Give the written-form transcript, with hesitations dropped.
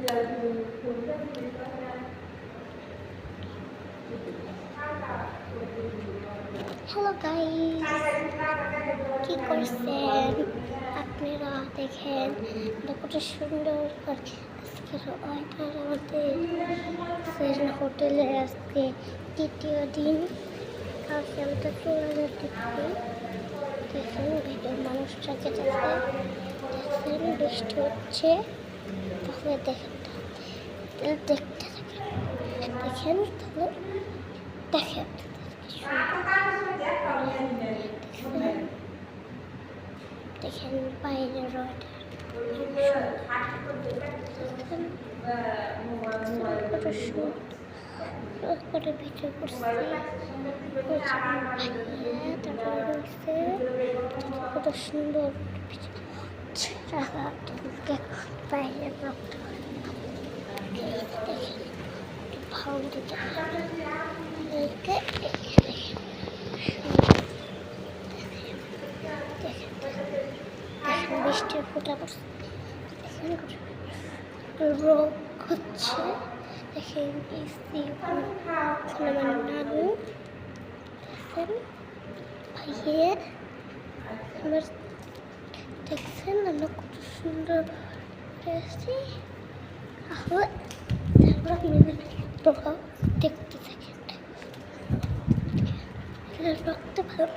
Hello guys, কি করছেন আপনারা? দেখেন কত সুন্দর আজকের ওয়েদার আমাদের হোটেলে। আজকে দ্বিতীয় দিন, কালকে আমরা চলে যেতে পারি। দেখেন ভিতর মানুষরা যেতেছে, দেখেন বৃষ্টি হচ্ছে। তাহলে দেখেন, দেখতে থাকেন, দেখেন তাহলে দেখেন দেখেন বাইরের কত সুন্দর করে ভিডিও করছে, কত সুন্দর বাইরের ব্লগটা দেখেন ভালো দিতে বৃষ্টির ফোঁটা পড়ছে, রোগ হচ্ছে। দেখেন আমার নানু, দেখেন ভাইয়ের আমার, দেখছেন আমরা কত সুন্দর আছি। দেখতে থাকেন, রক্ত ভালো